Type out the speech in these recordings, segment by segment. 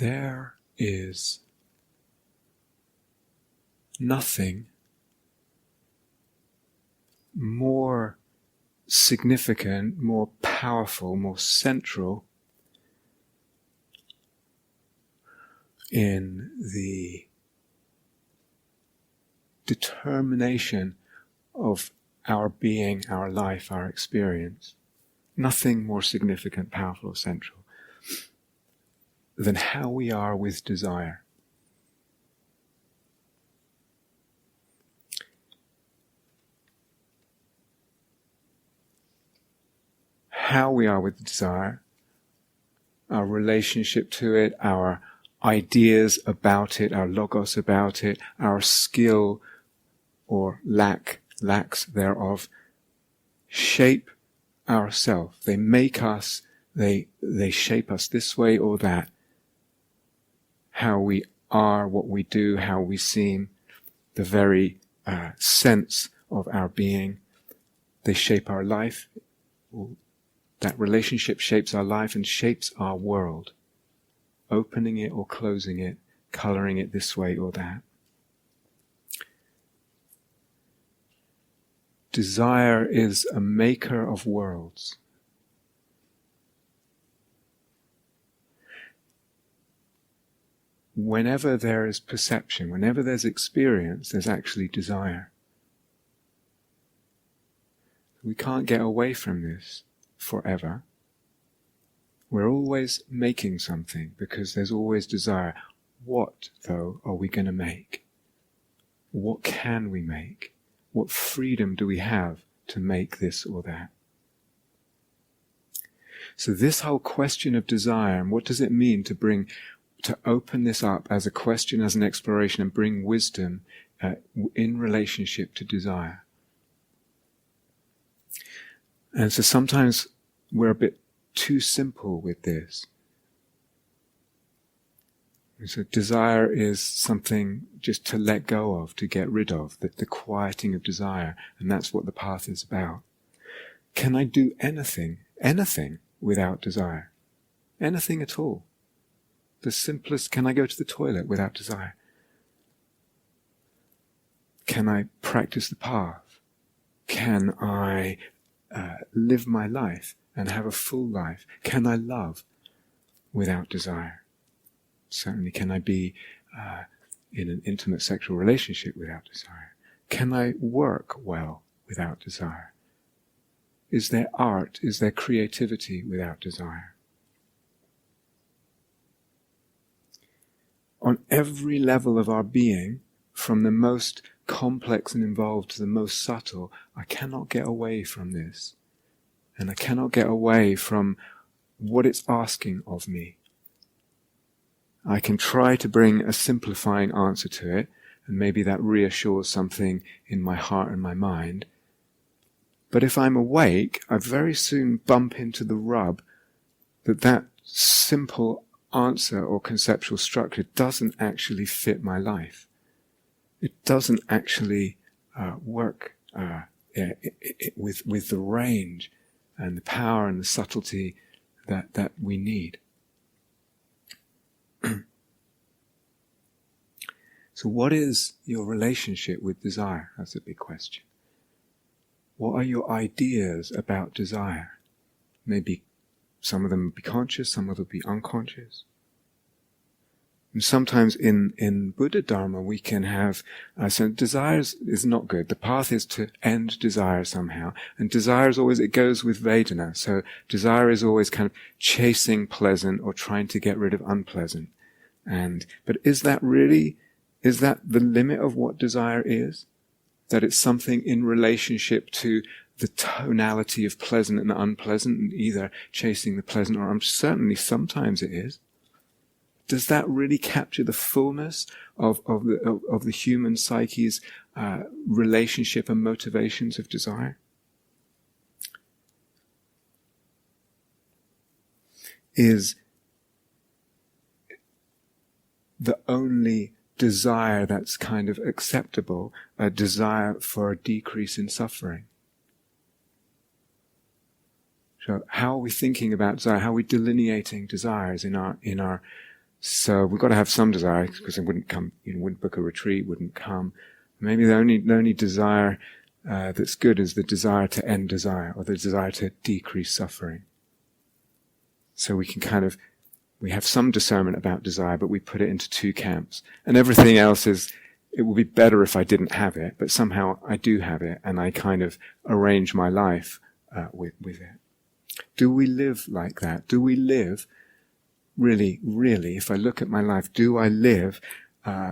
There is nothing more significant, more powerful, more central in the determination of our being, our life, our experience. Nothing more significant, powerful, or central than how we are with desire. How we are with desire, our relationship to it, our ideas about it, our logos about it, our skill or lacks thereof, shape ourself. They make us, they shape us this way or that. How we are, what we do, how we seem, the very sense of our being. They shape our life. That relationship shapes our life and shapes our world, opening it or closing it, coloring it this way or that. Desire is a maker of worlds. Whenever there is perception, whenever there's experience, there's actually desire. We can't get away from this forever. We're always making something because there's always desire. What, though, are we going to make? What can we make? What freedom do we have to make this or that? So this whole question of desire, and what does it mean to open this up as a question, as an exploration, and bring wisdom in relationship to desire. And so sometimes we're a bit too simple with this. So desire is something just to let go of, to get rid of, the quieting of desire, and that's what the path is about. Can I do anything without desire? Anything at all? The simplest, can I go to the toilet without desire? Can I practice the path? Can I live my life and have a full life? Can I love without desire? Certainly, can I be in an intimate sexual relationship without desire? Can I work well without desire? Is there art? Is there creativity without desire? On every level of our being, from the most complex and involved to the most subtle, I cannot get away from this. And I cannot get away from what it's asking of me. I can try to bring a simplifying answer to it, and maybe that reassures something in my heart and my mind. But if I'm awake, I very soon bump into the rub that simple answer or conceptual structure doesn't actually fit my life. It doesn't actually work with the range and the power and the subtlety that we need. So what is your relationship with desire? That's a big question. What are your ideas about desire? Maybe some of them will be conscious, some of them will be unconscious. And sometimes in Buddha Dharma we can have, so desire is not good. The path is to end desire somehow. And desire is always, it goes with Vedana. So desire is always kind of chasing pleasant or trying to get rid of unpleasant. But is that the limit of what desire is? That it's something in relationship to the tonality of pleasant and unpleasant, and either chasing the pleasant or certainly sometimes it is. Does that really capture the fullness of the human psyche's relationship and motivations of desire? Is the only desire that's kind of acceptable a desire for a decrease in suffering? So how are we thinking about desire? How are we delineating desires in our So we've got to have some desire, because it wouldn't come, wouldn't book a retreat, wouldn't come. Maybe the only desire that's good is the desire to end desire, or the desire to decrease suffering. So we can we have some discernment about desire, but we put it into two camps. And everything else is, it would be better if I didn't have it, but somehow I do have it, and I kind of arrange my life with it. Do we live like that? Do we live really, if I look at my life, do I live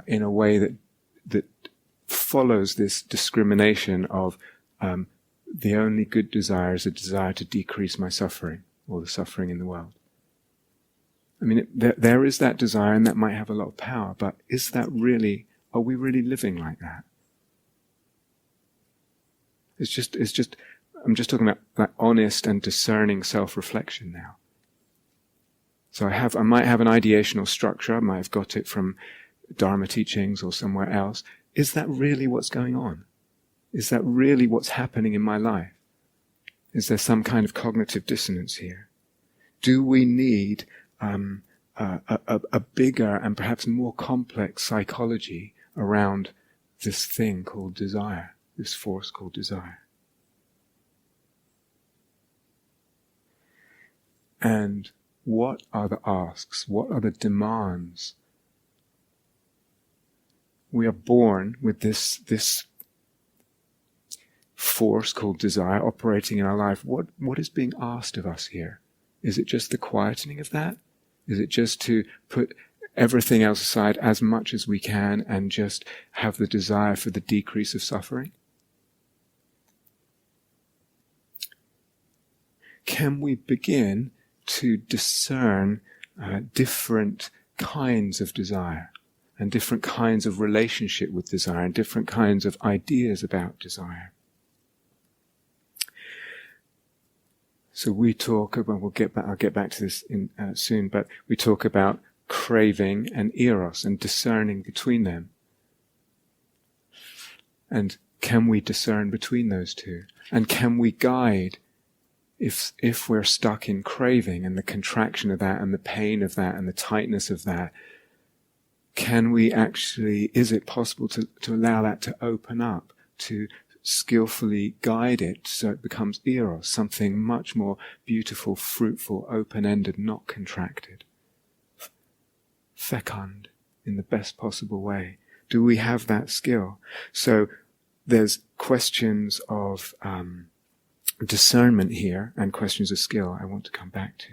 in a way that follows this discrimination of the only good desire is a desire to decrease my suffering, or the suffering in the world? I mean, there is that desire, and that might have a lot of power, but are we really living like that? I'm just talking about that honest and discerning self-reflection now. So I might have an ideational structure, I might have got it from Dharma teachings or somewhere else. Is that really what's going on? Is that really what's happening in my life? Is there some kind of cognitive dissonance here? Do we need a bigger and perhaps more complex psychology around this thing called desire, this force called desire? And what are the asks? What are the demands? We are born with this force called desire operating in our life. What is being asked of us here? Is it just the quietening of that? Is it just to put everything else aside as much as we can and just have the desire for the decrease of suffering? Can we begin to discern different kinds of desire, and different kinds of relationship with desire, and different kinds of ideas about desire? So we talk about, I'll get back to this soon, but we talk about craving and eros and discerning between them. And can we discern between those two? And can we guide if we're stuck in craving and the contraction of that and the pain of that and the tightness of that? Can we actually, is it possible to allow that to open up, to skillfully guide it so it becomes eros, something much more beautiful, fruitful, open-ended, not contracted, fecund in the best possible way? Do we have that skill? So there's questions of discernment here and questions of skill I want to come back to.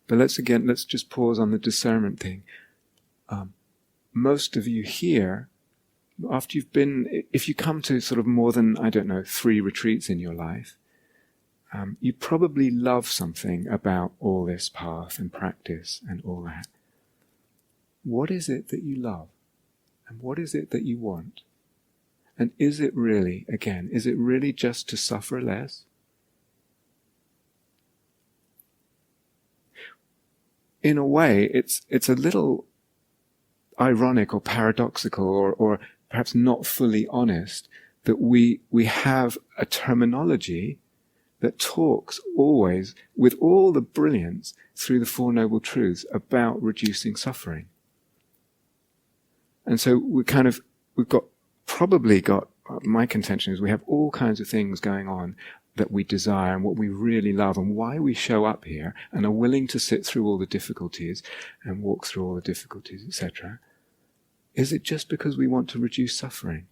But let's just pause on the discernment thing. Most of you here, after if you come to sort of more than, 3 retreats in your life, you probably love something about all this path and practice and all that. What is it that you love? And what is it that you want? And is it really just to suffer less? In a way, it's a little ironic or paradoxical or perhaps not fully honest that we have a terminology that talks always with all the brilliance through the Four Noble Truths about reducing suffering. And so my contention is we have all kinds of things going on that we desire and what we really love and why we show up here and are willing to sit through all the difficulties and walk through all the difficulties, etc. Is it just because we want to reduce suffering?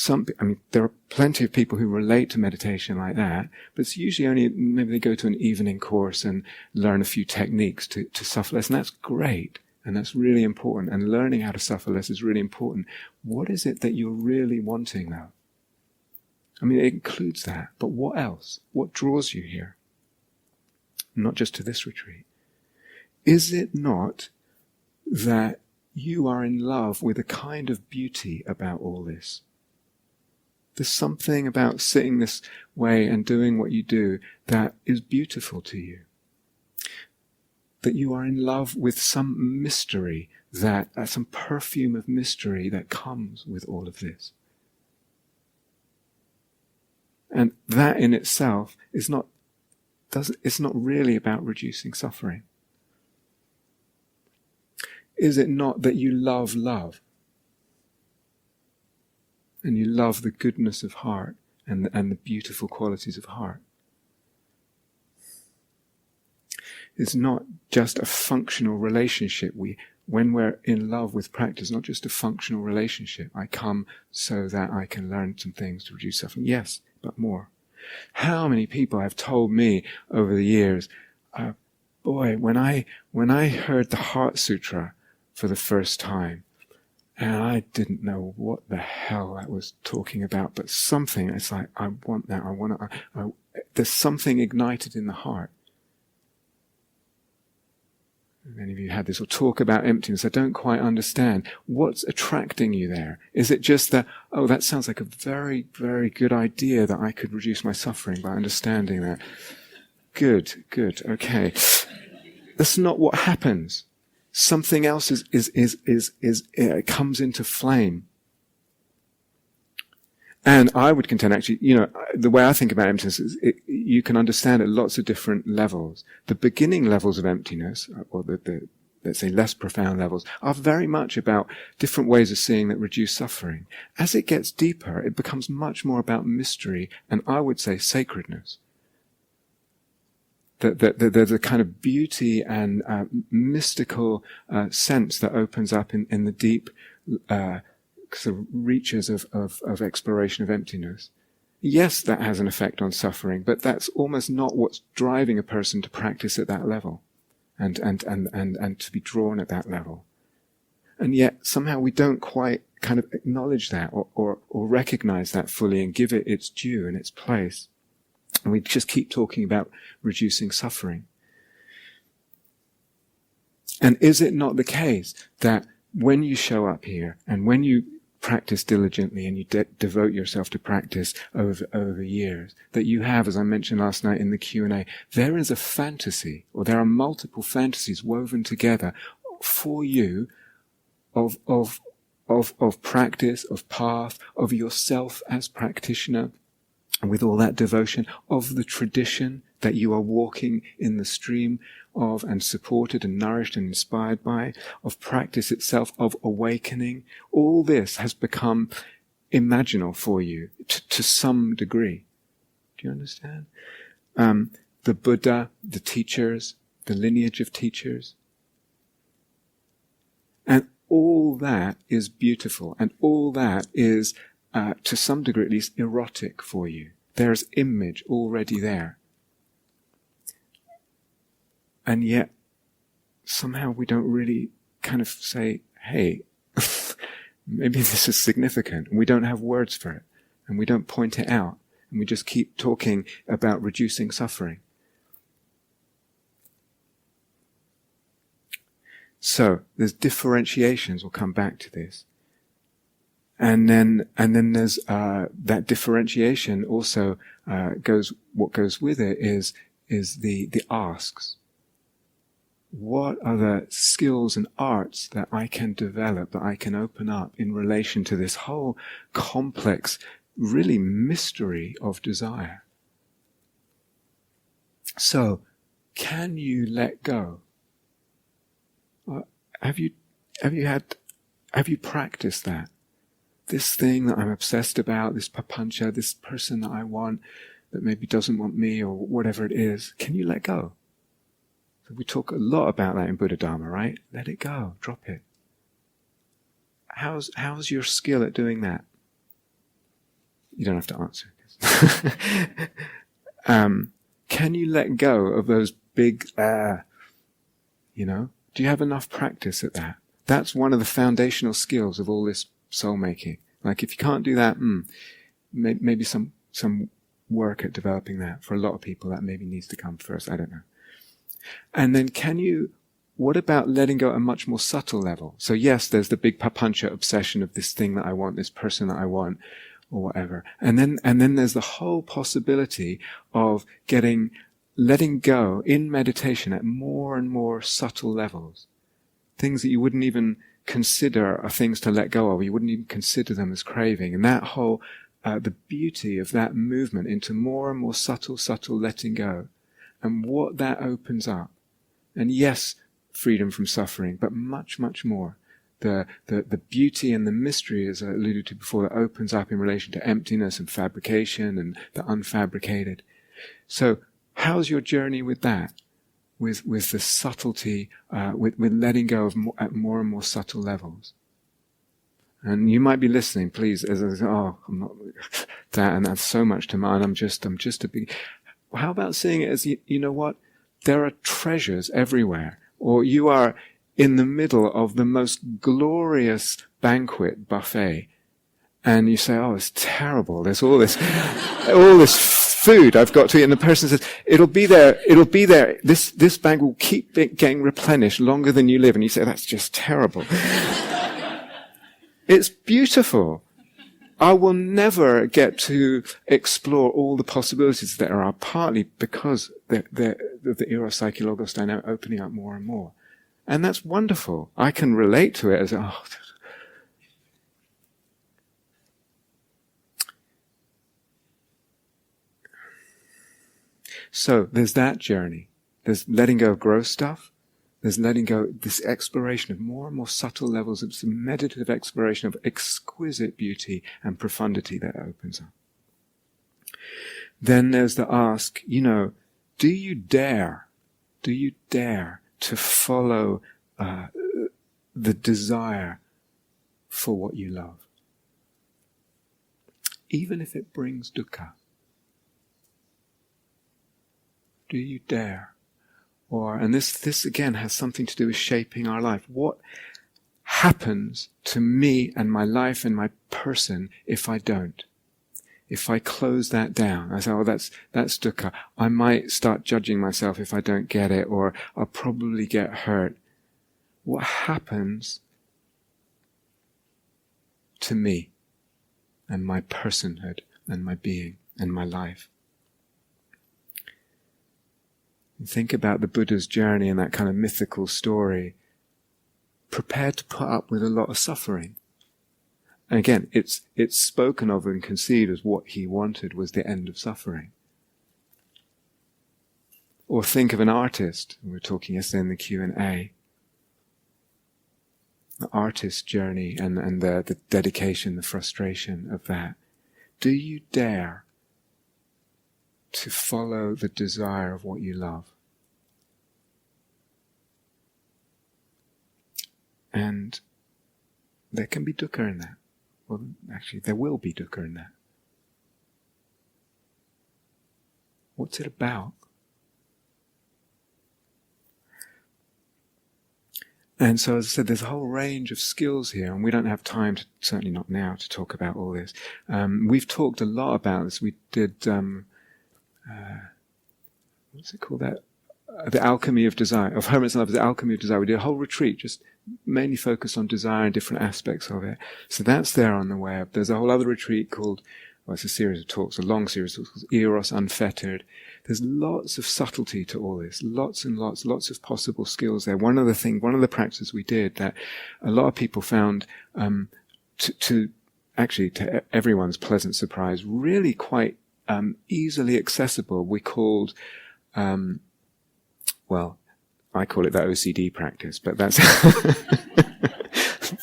There are plenty of people who relate to meditation like that, but it's usually only, maybe they go to an evening course and learn a few techniques to suffer less, and that's great, and that's really important, and learning how to suffer less is really important. What is it that you're really wanting, though? It includes that, but what else? What draws you here? Not just to this retreat. Is it not that you are in love with a kind of beauty about all this? There's something about sitting this way and doing what you do that is beautiful to you. That you are in love with some mystery, some perfume of mystery that comes with all of this. And that in itself is not it's not really about reducing suffering? Is it not that you love love? And you love the goodness of heart and the beautiful qualities of heart? It's not just a functional relationship. When we're in love with practice, not just a functional relationship. I come so that I can learn some things to reduce suffering. Yes, but more. How many people have told me over the years, boy, when I heard the Heart Sutra for the first time, and I didn't know what the hell that was talking about, but something, it's like, I want that, there's something ignited in the heart. Many of you had this, or talk about emptiness. I don't quite understand. What's attracting you there? Is it just that, oh, that sounds like a very, very good idea that I could reduce my suffering by understanding that? Good, okay. That's not what happens. Something else comes into flame. And I would contend, actually, the way I think about emptiness is you can understand at lots of different levels. The beginning levels of emptiness, or the let's say less profound levels, are very much about different ways of seeing that reduce suffering. As it gets deeper, it becomes much more about mystery, and I would say sacredness. There's a kind of beauty and mystical sense that opens up in the deep sort of reaches of exploration of emptiness. Yes, that has an effect on suffering, but that's almost not what's driving a person to practice at that level and to be drawn at that level. And yet somehow we don't quite kind of acknowledge that or recognize that fully and give it its due and its place. And we just keep talking about reducing suffering. And is it not the case that when you show up here and when you practice diligently and you devote yourself to practice over years, that you have, as I mentioned last night in the Q&A, there is a fantasy, or there are multiple fantasies woven together for you of practice, of path, of yourself as practitioner, and with all that devotion, of the tradition that you are walking in the stream of and supported and nourished and inspired by, of practice itself, of awakening. All this has become imaginal for you to some degree. Do you understand? The Buddha, the teachers, the lineage of teachers. And all that is beautiful, and all that is, to some degree at least, erotic for you. There's image already there. And yet, somehow we don't really kind of say, hey, maybe this is significant. And we don't have words for it. And we don't point it out. And we just keep talking about reducing suffering. So, there's differentiations. We'll come back to this. And then there's that differentiation also what goes with it is the asks. What are the skills and arts that I can develop, that I can open up in relation to this whole complex, really mystery of desire? So, can you let go? Have you practiced that? This thing that I'm obsessed about, this papancha, this person that I want, that maybe doesn't want me, or whatever it is, can you let go? So we talk a lot about that in Buddha Dharma, right? Let it go, drop it. How's your skill at doing that? You don't have to answer. Can you let go of those big, do you have enough practice at that? That's one of the foundational skills of all this soul making. Like if you can't do that, maybe some work at developing that. For a lot of people, that maybe needs to come first. I don't know. And then what about letting go at a much more subtle level? So yes, there's the big papancha obsession of this thing that I want, this person that I want, or whatever. And then there's the whole possibility of letting go in meditation at more and more subtle levels. Things that you wouldn't even consider are things to let go of. You wouldn't even consider them as craving. And that whole, the beauty of that movement into more and more subtle letting go. and what that opens up. And yes, freedom from suffering, but much, much more. The beauty and the mystery, as I alluded to before, that opens up in relation to emptiness and fabrication and the unfabricated. So, how's your journey with that? With the subtlety, with letting go of at more and more subtle levels. And you might be listening, please, as I say, I'm not that, and that's so much to mind. I'm just a big. How about seeing it as, you know what? There are treasures everywhere, or you are in the middle of the most glorious banquet buffet, and you say, "Oh, it's terrible. There's all this food I've got to eat," and the person says, it'll be there. This bank will keep getting replenished longer than you live. And you say, that's just terrible. It's beautiful. I will never get to explore all the possibilities that are, partly because the eros-psyche-logos dynamic opening up more and more. And that's wonderful. I can relate to it as, So there's that journey. There's letting go of gross stuff. There's letting go, this exploration of more and more subtle levels of some meditative exploration of exquisite beauty and profundity that opens up. Then there's the ask, do you dare to follow the desire for what you love? Even if it brings dukkha. Do you dare? And this again has something to do with shaping our life. What happens to me and my life and my person if I don't? If I close that down, I say, that's dukkha. I might start judging myself if I don't get it, or I'll probably get hurt. What happens to me and my personhood and my being and my life? Think about the Buddha's journey and that kind of mythical story, prepared to put up with a lot of suffering. And again, it's spoken of and conceived as what he wanted was the end of suffering. Or think of an artist. We were talking yesterday in the Q&A. The artist's journey and the dedication, the frustration of that. Do you dare to follow the desire of what you love? And there can be dukkha in that. Well, actually, there will be dukkha in that. What's it about? And so, as I said, there's a whole range of skills here, and we don't have time, certainly not now, to talk about all this. We've talked a lot about this. We did, what's it called? The Alchemy of Desire, of Hermits and Lovers, the Alchemy of Desire. We did a whole retreat, just mainly focused on desire and different aspects of it. So that's there on the web. There's a whole other retreat called, it's a series of talks, a long series of talks called Eros Unfettered. There's lots of subtlety to all this, lots of possible skills there. One of the practices we did that a lot of people found, to everyone's pleasant surprise, really quite easily accessible. We called, I call it the OCD practice, but that's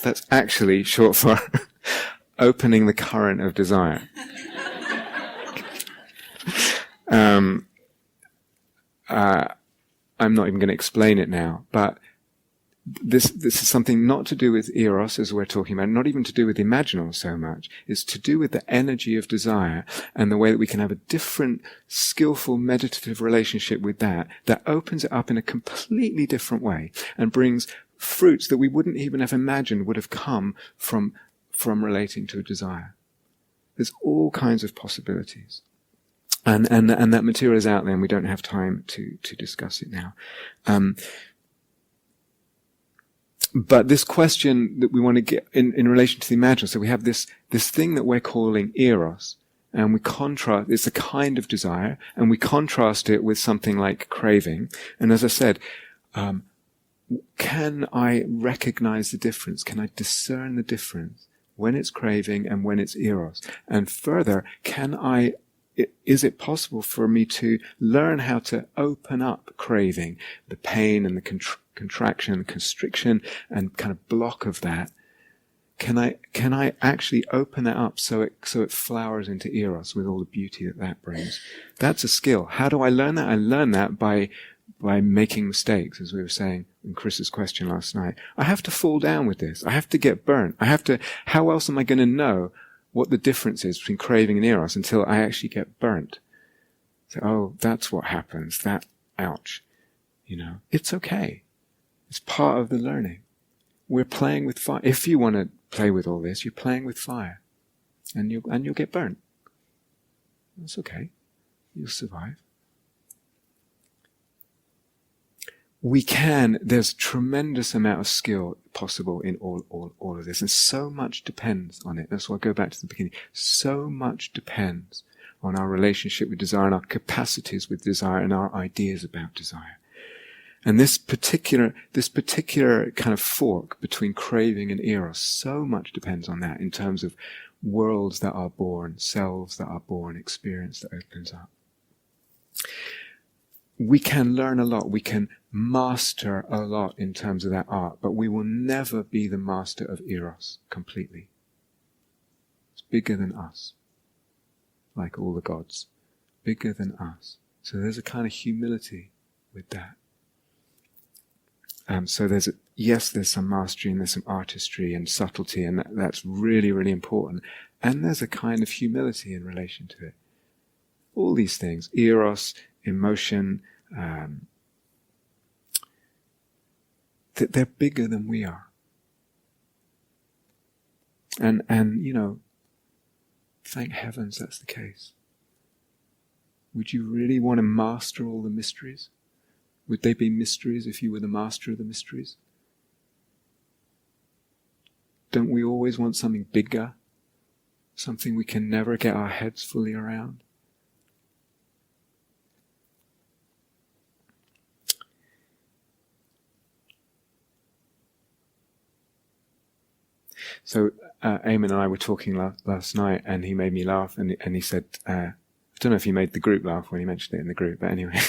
that's actually short for opening the current of desire. I'm not even going to explain it now, but this is something not to do with eros, as we're talking about, not even to do with imaginal so much. It's to do with the energy of desire and the way that we can have a different, skillful, meditative relationship with that opens it up in a completely different way and brings fruits that we wouldn't even have imagined would have come from relating to a desire. There's all kinds of possibilities. And that material is out there, and we don't have time to discuss it now. But this question that we want to get in relation to the imaginal, so we have this thing that we're calling eros, and we contrast, it's a kind of desire, and we contrast it with something like craving. And as I said, can I recognize the difference? Can I discern the difference when it's craving and when it's eros? And further, can I is it possible for me to learn how to open up craving, the pain and the contraction, constriction, and kind of block of that? Can I actually open that up so it flowers into eros with all the beauty that brings? That's a skill. How do I learn that? I learn that by making mistakes, as we were saying in Chris's question last night. I have to fall down with this. I have to get burnt. How else am I going to know what the difference is between craving and eros until I actually get burnt? So, oh, that's what happens. Ouch. It's okay. It's part of the learning. We're playing with fire. If you want to play with all this, you're playing with fire. And you'll get burnt. That's okay. You'll survive. There's tremendous amount of skill possible in all of this, and so much depends on it. That's why I go back to the beginning. So much depends on our relationship with desire and our capacities with desire and our ideas about desire. And this particular kind of fork between craving and eros, so much depends on that in terms of worlds that are born, selves that are born, experience that opens up. We can learn a lot, we can master a lot in terms of that art, but we will never be the master of eros completely. It's bigger than us, like all the gods, bigger than us. So there's a kind of humility with that. So there's some mastery and there's some artistry and subtlety, and that's really, really important. And there's a kind of humility in relation to it. All these things, eros, emotion, they're bigger than we are. And thank heavens that's the case. Would you really want to master all the mysteries? Would they be mysteries if you were the master of the mysteries? Don't we always want something bigger? Something we can never get our heads fully around? So Eamon and I were talking last night, and he made me laugh, and he said, I don't know if he made the group laugh when he mentioned it in the group, but anyway,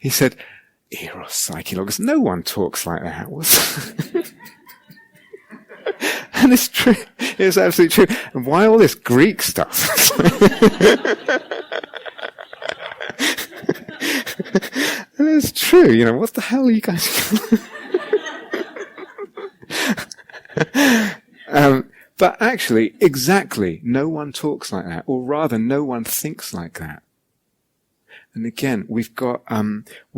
he said, eros-psyche-logos, no one talks like that. And it's true, it's absolutely true. And why all this Greek stuff? And it's true, what the hell are you guys but actually, exactly, no one talks like that, or rather, no one thinks like that. And again, we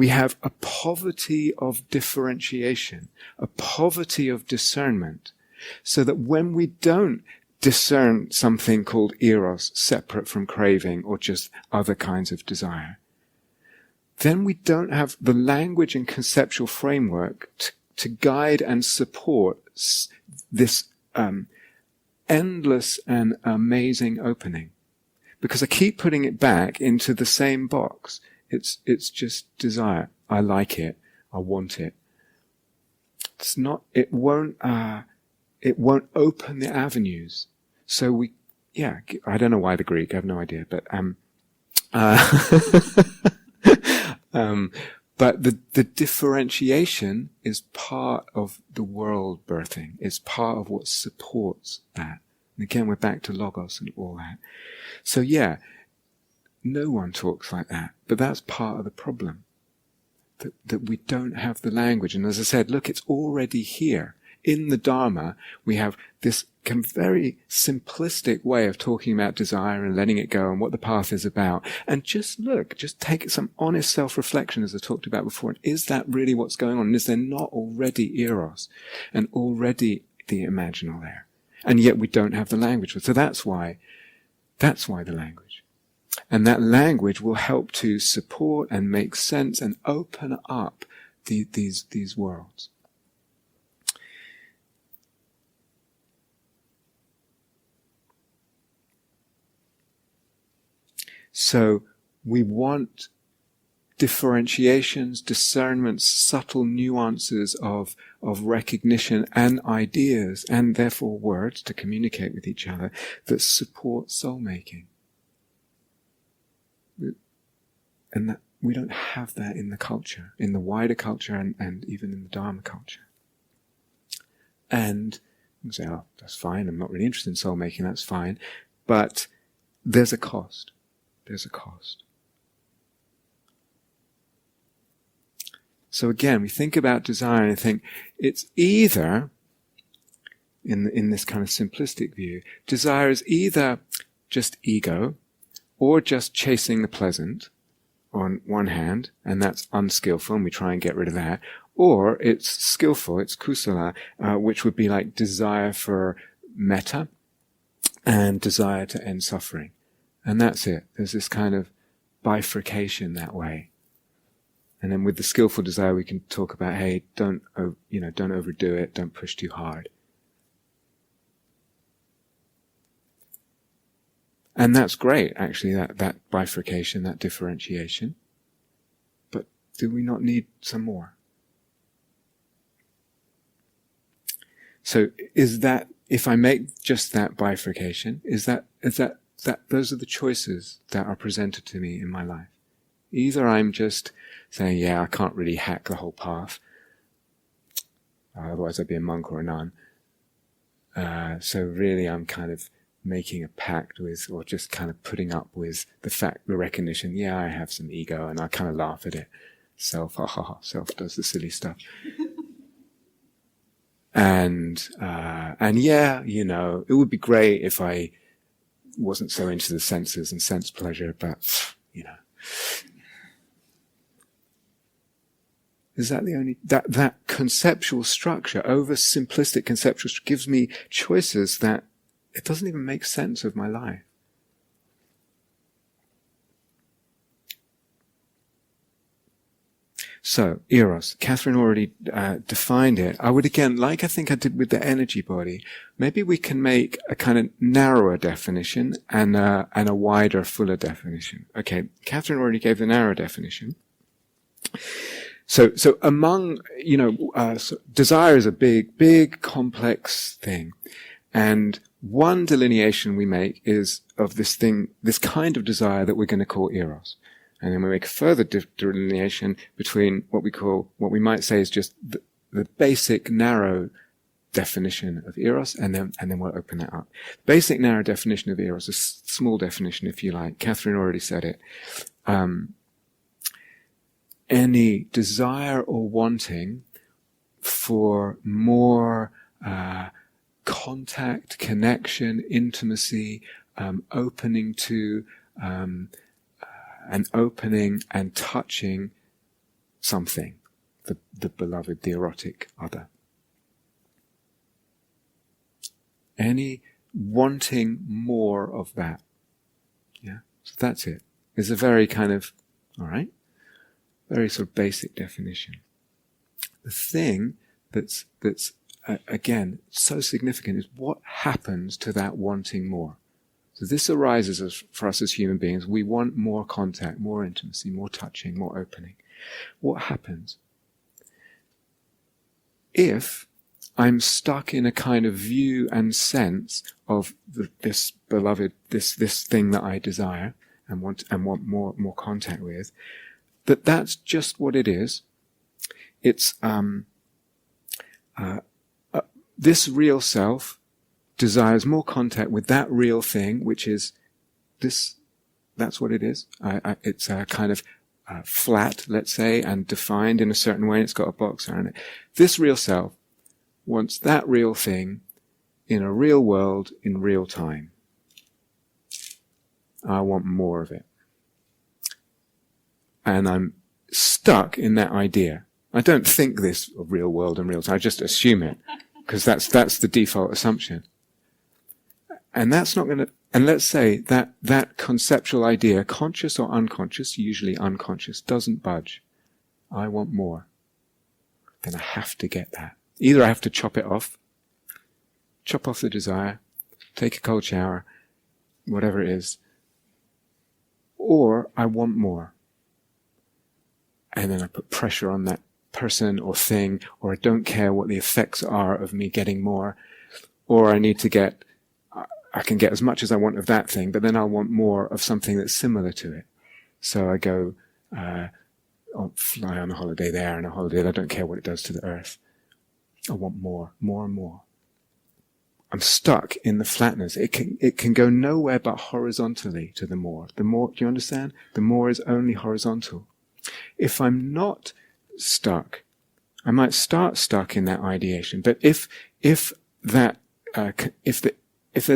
have a poverty of differentiation, a poverty of discernment, so that when we don't discern something called eros, separate from craving or just other kinds of desire, then we don't have the language and conceptual framework to guide and support this endless and amazing opening. Because I keep putting it back into the same box. It's just desire. I like it. I want it. It's not, it won't open the avenues. So I don't know why the Greek, I have no idea, but, but the differentiation is part of the world birthing. It's part of what supports that. And again, we're back to logos and all that. So no one talks like that, but that's part of the problem. That we don't have the language. And as I said, look, it's already here. In the Dharma, we have this very simplistic way of talking about desire and letting it go and what the path is about. And just take some honest self-reflection, as I talked about before. And is that really what's going on? And is there not already eros and already the imaginal there? And yet we don't have the language. So that's why the language. And that language will help to support and make sense and open up these worlds. So we want differentiations, discernments, subtle nuances of recognition and ideas, and therefore words to communicate with each other that support soul making. And that we don't have that in the culture, in the wider culture and even in the Dharma culture. And you say, oh, that's fine, I'm not really interested in soul making, that's fine. But there's a cost. There's a cost. So again, we think about desire and I think it's either, in this kind of simplistic view, desire is either just ego or just chasing the pleasant on one hand, and that's unskillful and we try and get rid of that, or it's skillful, it's kusala, which would be like desire for metta and desire to end suffering. And that's it. There's this kind of bifurcation that way. And then with the skillful desire, we can talk about, hey, don't overdo it, don't push too hard. And that's great, actually, that bifurcation, that differentiation. But do we not need some more? So is that, if I make just that bifurcation, is that those are the choices that are presented to me in my life? Either I'm just saying, yeah, I can't really hack the whole path, otherwise I'd be a monk or a nun. So really I'm kind of making a pact with, or just kind of putting up with the recognition, yeah, I have some ego, and I kind of laugh at it. Self does the silly stuff. And yeah, it would be great if I wasn't so into the senses and sense pleasure, but, Is that the only, that conceptual structure, oversimplistic conceptual structure, gives me choices that it doesn't even make sense of my life. So, eros. Catherine already defined it. I would again, like I think I did with the energy body, maybe we can make a kind of narrower definition and a wider, fuller definition. Okay, Catherine already gave the narrow definition. So among, desire is a big, complex thing. And one delineation we make is of this kind of desire that we're going to call eros. And then we make a further delineation between what we might say is just the basic narrow definition of eros, and then we'll open that up. Basic narrow definition of eros, a small definition if you like. Catherine already said it. Any desire or wanting for more contact, connection, intimacy, opening to, and opening and touching something, the beloved, the erotic other. Any wanting more of that. Yeah, so that's it. It's a very kind of, alright, very sort of basic definition. The thing that's again so significant is what happens to that wanting more. So this arises for us as human beings. We want more contact, more intimacy, more touching, more opening. What happens? If I'm stuck in a kind of view and sense of this beloved, this thing that I desire and want more contact with, that's just what it is. It's this real self desires more contact with that real thing, which is this. That's what it is. It's a kind of flat, let's say, and defined in a certain way. It's got a box around it. This real self wants that real thing in a real world in real time. I want more of it. And I'm stuck in that idea. I don't think this of real world and real time. I just assume it, because that's the default assumption. And that's not going to, and let's say that conceptual idea, conscious or unconscious, usually unconscious, doesn't budge. I want more. Then I have to get that. Either I have to chop off the desire, take a cold shower, whatever it is, or I want more. And then I put pressure on that person or thing, or I don't care what the effects are of me getting more, or I can get as much as I want of that thing, but then I'll want more of something that's similar to it. So I go, I'll fly on a holiday there and a holiday there. I don't care what it does to the earth. I want more and more. I'm stuck in the flatness. It can go nowhere but horizontally to the more. The more, do you understand? The more is only horizontal. If I'm not stuck, I might start stuck in that ideation. But if there's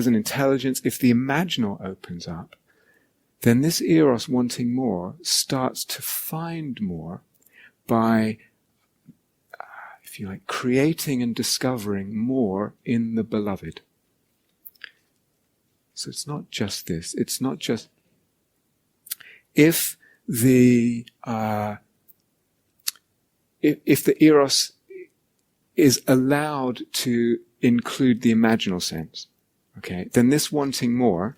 an intelligence, if the imaginal opens up, then this eros wanting more starts to find more by, if you like, creating and discovering more in the beloved. So it's not just this. It's not just if the eros is allowed to include the imaginal sense, okay, then this wanting more,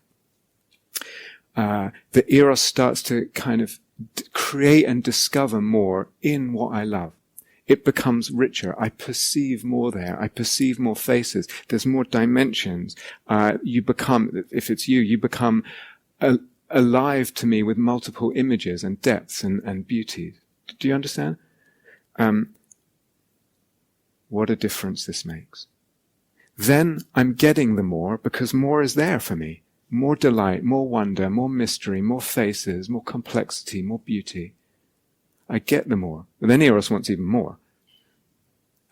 the eros starts to kind of create and discover more in what I love. It becomes richer. I perceive more there. I perceive more faces. There's more dimensions. You become, if it's you become alive to me with multiple images and depths and beauties. Do you understand? What a difference this makes. Then I'm getting the more because more is there for me. More delight, more wonder, more mystery, more faces, more complexity, more beauty. I get the more. But then eros wants even more.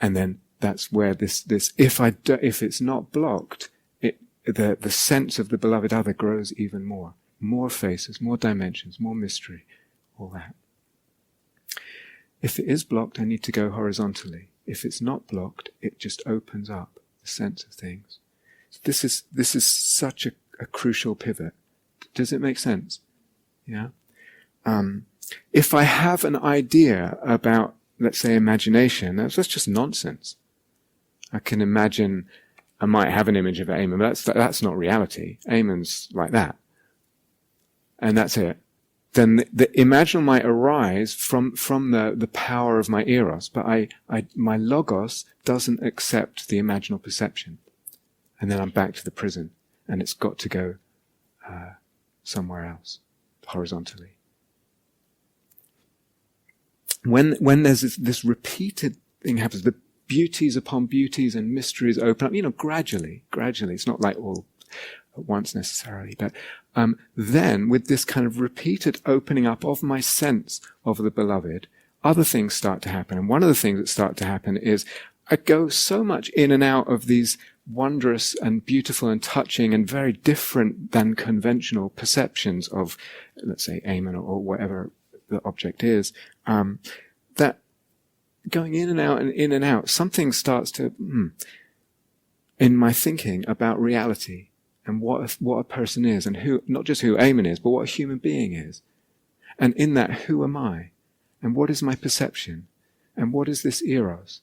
And then that's where this if it's not blocked, the sense of the beloved other grows even more. More faces, more dimensions, more mystery, all that. If it is blocked, I need to go horizontally. If it's not blocked, it just opens up the sense of things. So this is such a crucial pivot. Does it make sense? Yeah. If I have an idea about, let's say, imagination, that's just nonsense. I can imagine, I might have an image of Eamon, but that's not reality. Eamon's like that. And that's it. Then the imaginal might arise from the power of my eros, but my logos doesn't accept the imaginal perception. And then I'm back to the prison, and it's got to go somewhere else, horizontally. When there's this repeated thing happens, the beauties upon beauties and mysteries open up, gradually. It's not like all at once necessarily, but then with this kind of repeated opening up of my sense of the beloved, other things start to happen. And one of the things that start to happen is I go so much in and out of these wondrous and beautiful and touching and very different than conventional perceptions of, let's say, Eamon or whatever the object is, that going in and out, something starts to, in my thinking about reality and what a person is and who, not just who Eamon is, but what a human being is. And in that, who am I? And what is my perception? And what is this eros?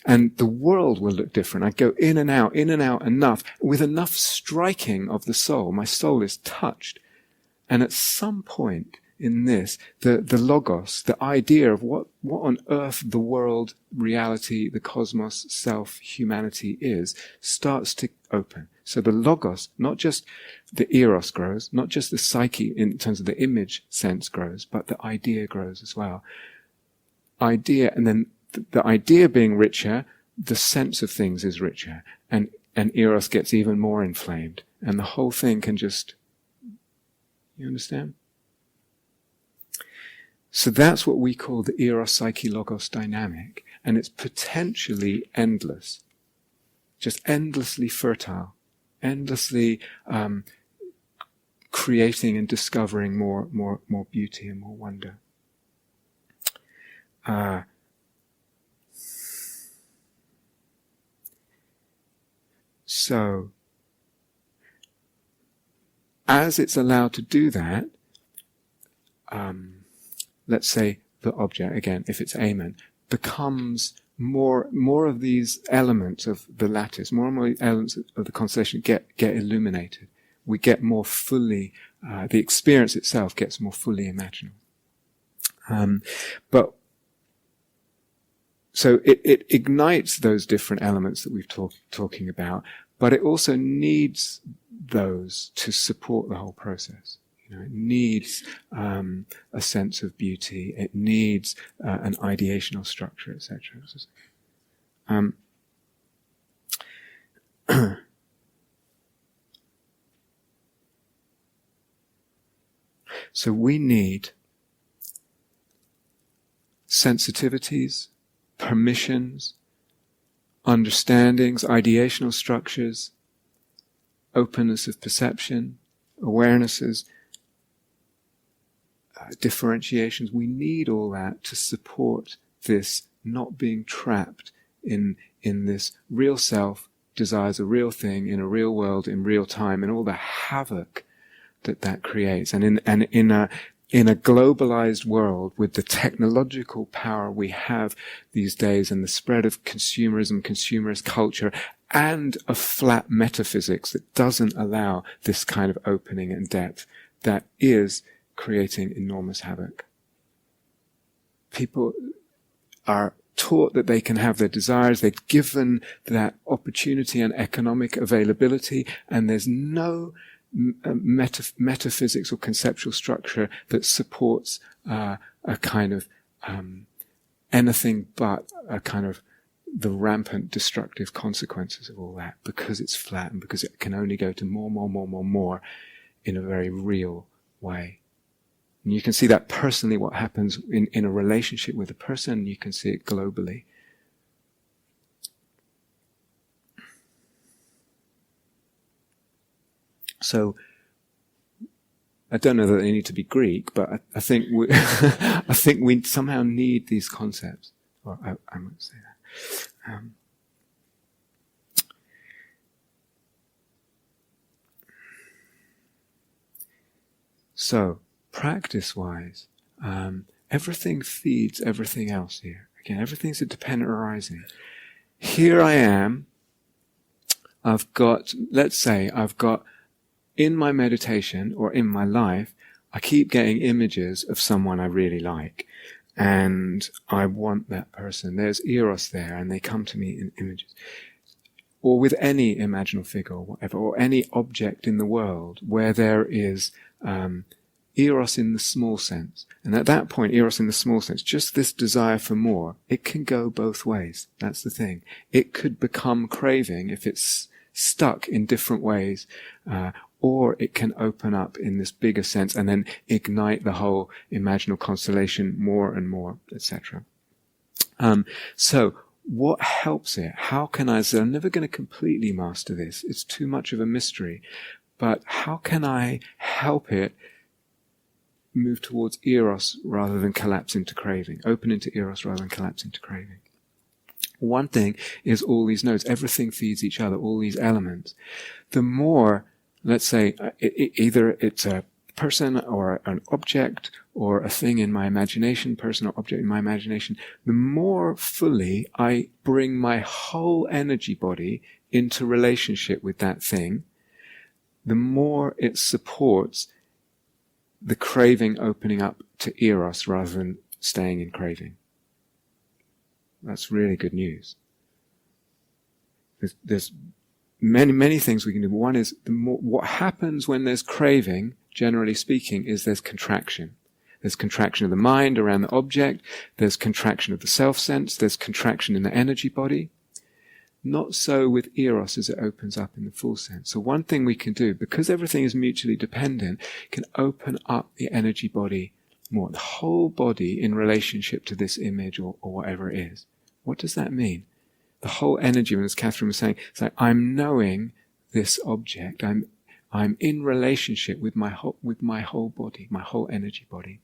And the world will look different. I go in and out enough, with enough striking of the soul. My soul is touched. And at some point in this, the logos, the idea of what on earth the world, reality, the cosmos, self, humanity is, starts to open. So the logos, not just the eros grows, not just the psyche in terms of the image sense grows, but the idea grows as well. Idea, and then the idea being richer, the sense of things is richer, and eros gets even more inflamed, and the whole thing can just, you understand? So that's what we call the eros-psyche-logos dynamic, and it's potentially endless, just endlessly fertile, endlessly creating and discovering more beauty and more wonder. So, as it's allowed to do that, let's say the object, again, if it's Eamon, becomes more of these elements of the lattice, more and more elements of the constellation get illuminated. We get more fully, the experience itself gets more fully imaginal. But so it ignites those different elements that we've talking about, but it also needs those to support the whole process. It needs a sense of beauty. It needs an ideational structure, etc. So we need sensitivities, permissions, understandings, ideational structures, openness of perception, awarenesses, differentiations. We need all that to support this not being trapped in this real self desires a real thing in a real world in real time, and all the havoc that creates. And in a globalized world with the technological power we have these days, and the spread of consumerism, consumerist culture, and a flat metaphysics that doesn't allow this kind of opening and depth, that is creating enormous havoc. People are taught that they can have their desires, they're given that opportunity and economic availability, and there's no metaphysics or conceptual structure that supports a kind of anything but a kind of the rampant destructive consequences of all that, because it's flat and because it can only go to more in a very real way. And you can see that personally, what happens in a relationship with a person. You can see it globally. So, I don't know that they need to be Greek, but I think we, I think we somehow need these concepts. Or I won't say that. So, practice-wise, everything feeds everything else here. Again, everything's a dependent arising. Here I am. Let's say I've got in my meditation or in my life, I keep getting images of someone I really like, and I want that person. There's eros there, and they come to me in images. Or with any imaginal figure or whatever, or any object in the world where there is eros in the small sense. And at that point, eros in the small sense, just this desire for more, it can go both ways. That's the thing. It could become craving if it's stuck in different ways, or it can open up in this bigger sense and then ignite the whole imaginal constellation more and more, etc. So what helps it? How can I say, I'm never going to completely master this. It's too much of a mystery. But how can I help it move towards eros rather than collapse into craving? Open into eros rather than collapse into craving. One thing is all these nodes. Everything feeds each other, all these elements. The more, let's say, either it's a person or an object or a thing in my imagination, person or object in my imagination, the more fully I bring my whole energy body into relationship with that thing, the more it supports the craving opening up to eros rather than staying in craving. That's really good news. There's many things we can do. One is what happens when there's craving, generally speaking, is there's contraction. There's contraction of the mind around the object. There's contraction of the self-sense. There's contraction in the energy body. Not so with eros as it opens up in the full sense. So one thing we can do, because everything is mutually dependent, can open up the energy body more. The whole body in relationship to this image or whatever it is. What does that mean? The whole energy, as Catherine was saying, it's like I'm knowing this object. I'm in relationship with my whole body, my whole energy body,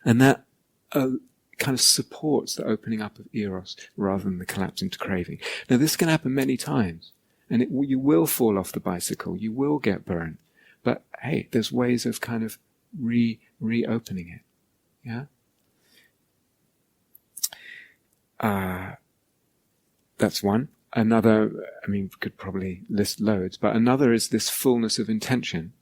and that kind of supports the opening up of eros rather than the collapse into craving. Now, this can happen many times, and you will fall off the bicycle, you will get burned, but hey, there's ways of kind of reopening it. Yeah. That's one. Another, I mean, we could probably list loads, but another is this fullness of intention.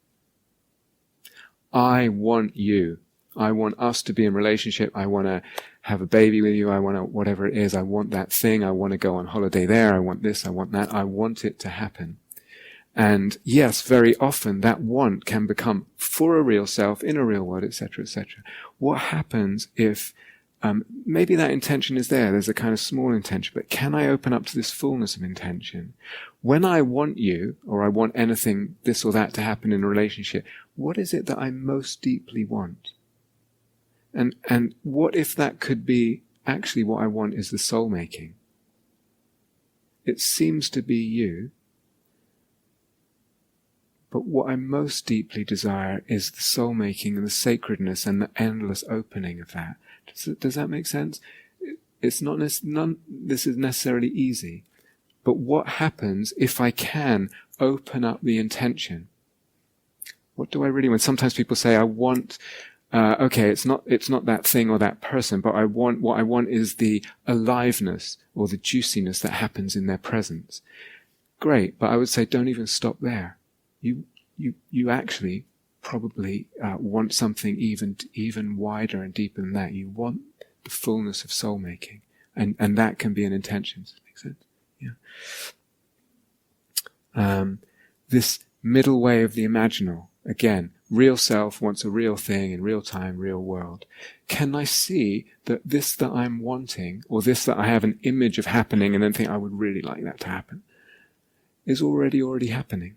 I want you. I want us to be in relationship. I want to have a baby with you. I want to, whatever it is, I want that thing. I want to go on holiday there. I want this. I want that. I want it to happen. And yes, very often that want can become for a real self, in a real world, etc., etc. What happens if maybe that intention is there, there's a kind of small intention, but can I open up to this fullness of intention? When I want you, or I want anything, this or that to happen in a relationship, what is it that I most deeply want? And what if that could be actually what I want is the soul making? It seems to be you, but what I most deeply desire is the soul making and the sacredness and the endless opening of that. Does that make sense? It's not this is necessarily easy, but what happens if I can open up the intention? What do I really want? Sometimes people say, I want, okay, it's not that thing or that person, but what I want is the aliveness or the juiciness that happens in their presence. Great, but I would say don't even stop there. You actually probably want something even wider and deeper than that. You want the fullness of soul making, and that can be an intention. Does that make sense? Yeah. This middle way of the imaginal, again, real self wants a real thing in real time, real world. Can I see that this that I'm wanting, or this that I have an image of happening and then think I would really like that to happen, is already happening?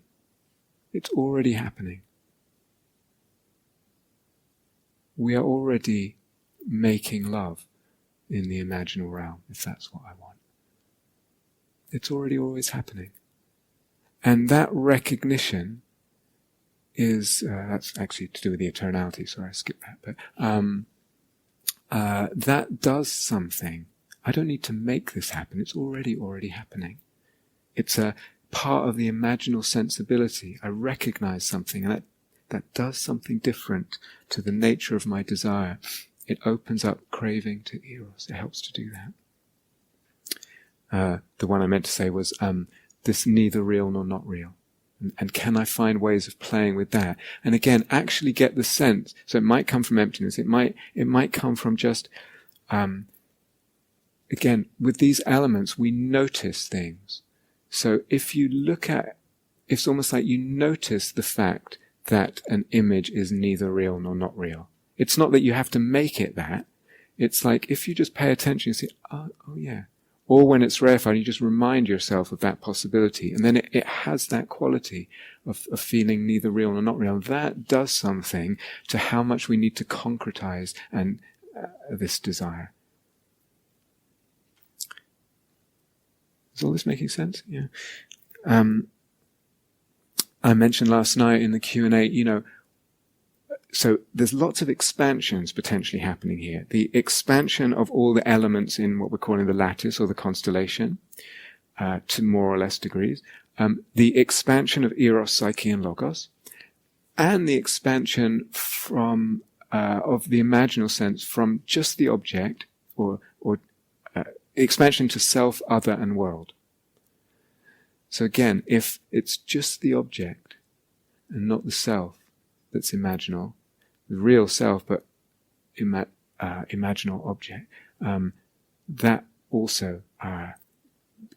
It's already happening. We are already making love in the imaginal realm, if that's what I want. It's already always happening. And that recognition is, that's actually to do with the eternality, sorry I skipped that, but that does something. I don't need to make this happen, it's already happening. It's a part of the imaginal sensibility. I recognize something, and that does something different to the nature of my desire. It opens up craving to eros. It helps to do that. The one I meant to say was this neither real nor not real. And can I find ways of playing with that? And again, actually get the sense. So it might come from emptiness. It might come from just, again, with these elements, we notice things. So if you look at, it's almost like you notice the fact that an image is neither real nor not real. It's not that you have to make it that. It's like if you just pay attention, you see, oh yeah. Or when it's rarefied, you just remind yourself of that possibility. And then it has that quality of feeling neither real nor not real. That does something to how much we need to concretize and this desire. Is all this making sense? Yeah. I mentioned last night in the Q&A, so there's lots of expansions potentially happening here. The expansion of all the elements in what we're calling the lattice or the constellation, to more or less degrees. The expansion of eros, psyche, and logos, and the expansion from of the imaginal sense from just the object, or expansion to self, other, and world. So again, if it's just the object and not the self that's imaginal, the real self, but imaginal object, that also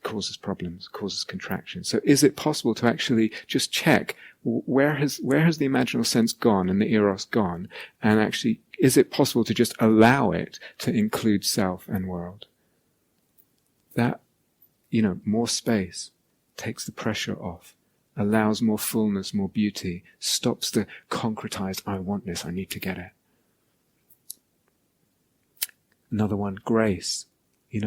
causes problems, causes contraction. So is it possible to actually just check where has the imaginal sense gone and the eros gone, and actually is it possible to just allow it to include self and world? That, more space takes the pressure off, allows more fullness, more beauty, stops the concretized, I want this, I need to get it. Another one, grace.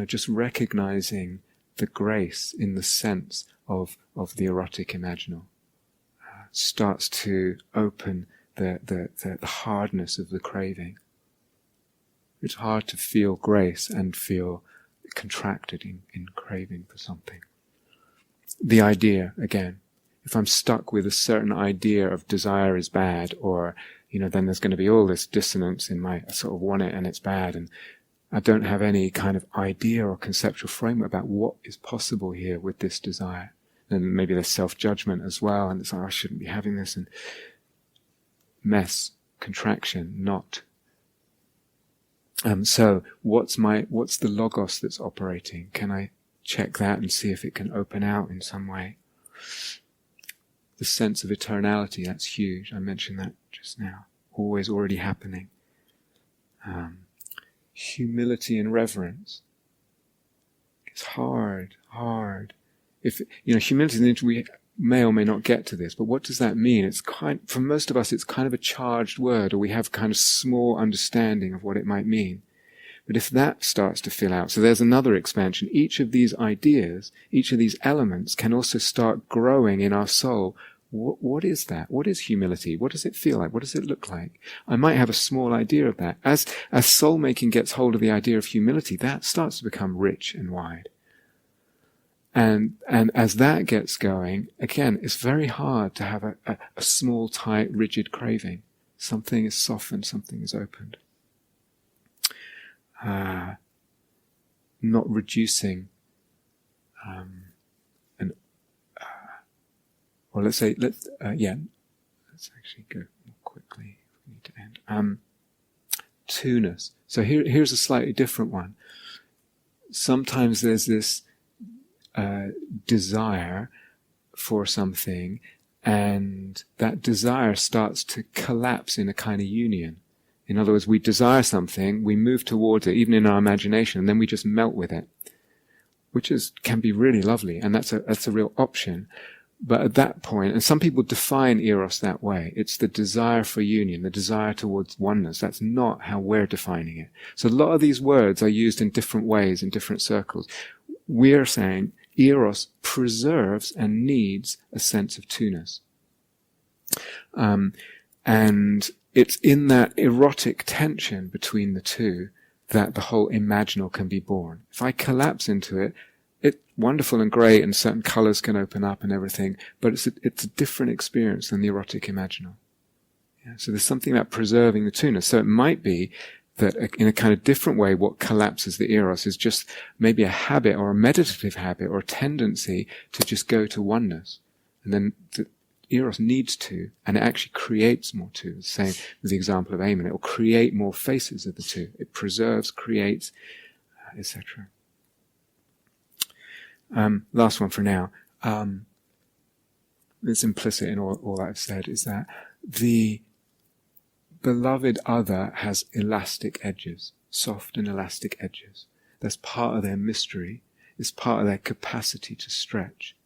Just recognizing the grace in the sense of the erotic imaginal starts to open the hardness of the craving. It's hard to feel grace and feel contracted in craving for something. The idea, again, if I'm stuck with a certain idea of desire is bad, or, then there's going to be all this dissonance in I sort of want it and it's bad, and I don't have any kind of idea or conceptual framework about what is possible here with this desire. And maybe there's self-judgment as well, and it's like, I shouldn't be having this, and mess, contraction, not. So what's the logos that's operating? Can I check that and see if it can open out in some way? the sense of eternality, that's huge. I mentioned that just now. Always already happening. Humility and reverence. It's hard. If humility, we may or may not get to this, but what does that mean? For most of us, it's kind of a charged word, or we have kind of small understanding of what it might mean. But if that starts to fill out, so there's another expansion. Each of these ideas, each of these elements can also start growing in our soul. What is that? What is humility? What does it feel like? What does it look like? I might have a small idea of that. As soul making gets hold of the idea of humility, that starts to become rich and wide. And as that gets going, again, it's very hard to have a small, tight, rigid craving. Something is softened, something is opened. Not reducing, let's actually go more quickly. We need to end. Two-ness. So here's a slightly different one. Sometimes there's this desire for something, and that desire starts to collapse in a kind of union. In other words, we desire something, we move towards it, even in our imagination, and then we just melt with it, which can be really lovely, and that's a real option. But at that point, and some people define eros that way, it's the desire for union, the desire towards oneness. That's not how we're defining it. So a lot of these words are used in different ways in different circles. We're saying eros preserves and needs a sense of two-ness. And it's in that erotic tension between the two that the whole imaginal can be born. If I collapse into it, it's wonderful and great, and certain colors can open up and everything, but it's a different experience than the erotic imaginal. Yeah, so there's something about preserving the two-ness. So it might be that in a kind of different way, what collapses the eros is just maybe a habit or a meditative habit or a tendency to just go to oneness. And then the eros needs to, and it actually creates more two. Same with the example of Amen. It will create more faces of the two. It preserves, creates, etc. Last one for now. It's implicit in all that I've said, is that the beloved other has elastic edges, soft and elastic edges. That's part of their mystery. It's part of their capacity to stretch.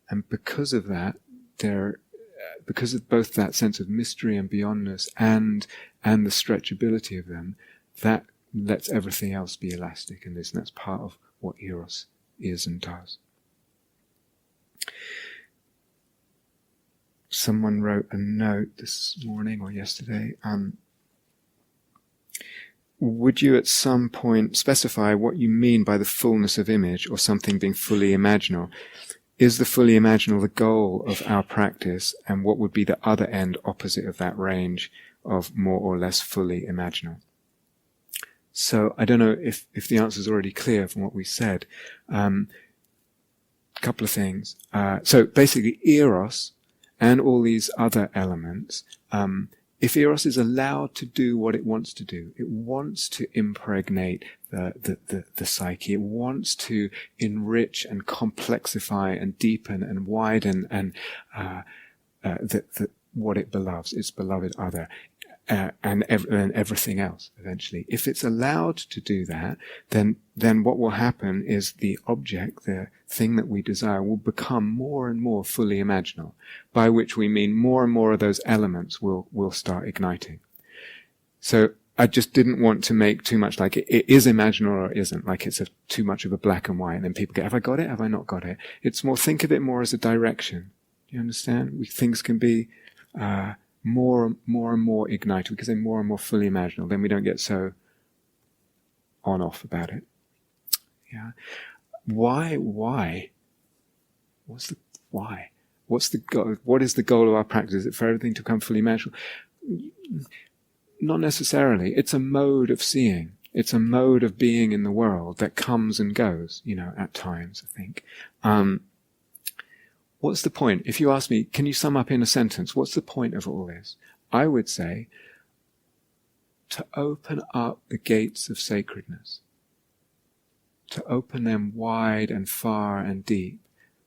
And because of that, because of both that sense of mystery and beyondness and the stretchability of them, that lets everything else be elastic in this, and that's part of what eros is and does. Someone wrote a note this morning or yesterday. Would you at some point specify what you mean by the fullness of image or something being fully imaginal? Is the fully imaginal the goal of our practice, and what would be the other end opposite of that range of more or less fully imaginal? So I don't know if the answer is already clear from what we said. Couple of things. So basically eros and all these other elements, if eros is allowed to do what it wants to do, it wants to impregnate the psyche, it wants to enrich and complexify and deepen and widen and what it beloves, its beloved other, and everything else eventually. If it's allowed to do that, then what will happen is the object, the thing that we desire, will become more and more fully imaginal, by which we mean more and more of those elements will start igniting. So I just didn't want to make too much like it is imaginal or it isn't, like it's too much of a black and white, and then people get, have I got it? Have I not got it? It's more, think of it more as a direction. Do you understand? Things can be more and more ignited. We can say more and more fully imaginal. Then we don't get so on-off about it. Yeah. Why? What's the why? What's the goal? What is the goal of our practice? Is it for everything to become fully imaginal? Not necessarily. It's a mode of seeing. It's a mode of being in the world that comes and goes, at times, I think. What's the point? If you ask me, can you sum up in a sentence, what's the point of all this? I would say, to open up the gates of sacredness. To open them wide and far and deep,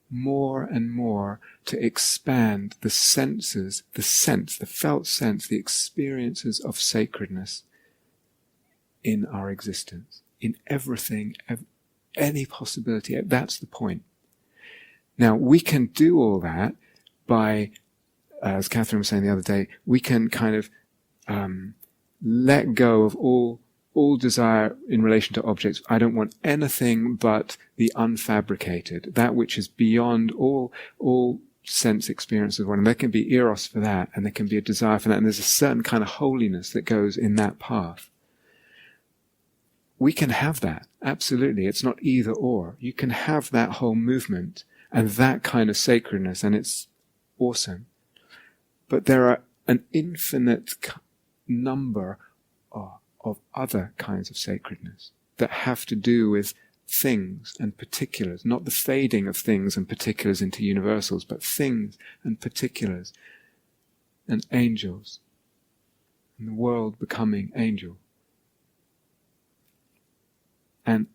more and more to expand the senses, the felt sense, the experiences of sacredness in our existence, in everything, any possibility. That's the point. Now, we can do all that by, as Catherine was saying the other day, we can kind of let go of all desire in relation to objects. I don't want anything but the unfabricated, that which is beyond all sense experience of one. And there can be eros for that, and there can be a desire for that, and there's a certain kind of holiness that goes in that path. We can have that, absolutely. It's not either or. You can have that whole movement and that kind of sacredness, and it's awesome. But there are an infinite number of other kinds of sacredness that have to do with things and particulars, not the fading of things and particulars into universals, but things and particulars and angels, and the world becoming angel. And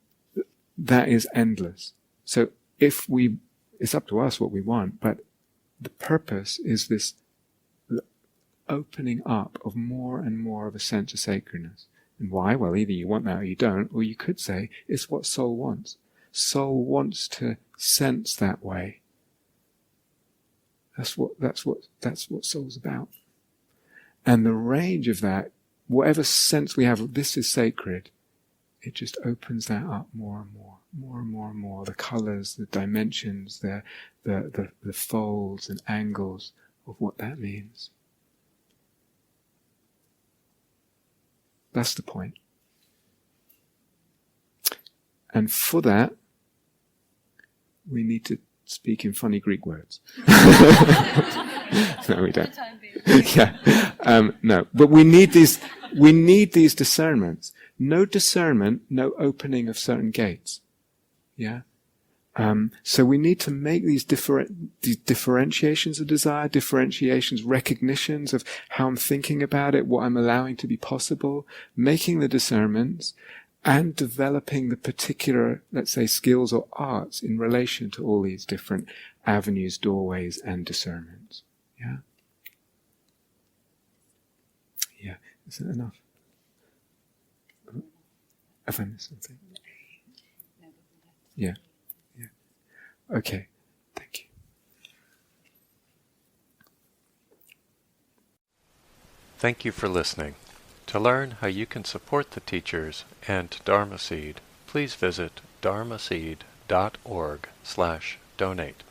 that is endless. So it's up to us what we want, but the purpose is this opening up of more and more of a sense of sacredness. And why? Well, either you want that or you don't, or you could say it's what soul wants. Soul wants to sense that way. That's what soul's about. And the range of that, whatever sense we have of this is sacred, it just opens that up more and more, more and more and more. The colors, the dimensions, the folds and angles of what that means. That's the point. And for that, we need to speak in funny Greek words. No, we don't. Yeah. No, but we need these discernments. No discernment, no opening of certain gates. Yeah. So we need to make these differentiations of desire, differentiations, recognitions of how I'm thinking about it, what I'm allowing to be possible, making the discernments, and developing the particular, let's say, skills or arts in relation to all these different avenues, doorways, and discernments. Yeah? Yeah. Is that enough? Have I missed something? Yeah. Okay, thank you. Thank you for listening. To learn how you can support the teachers and Dharma Seed, please visit dharmaseed.org/donate.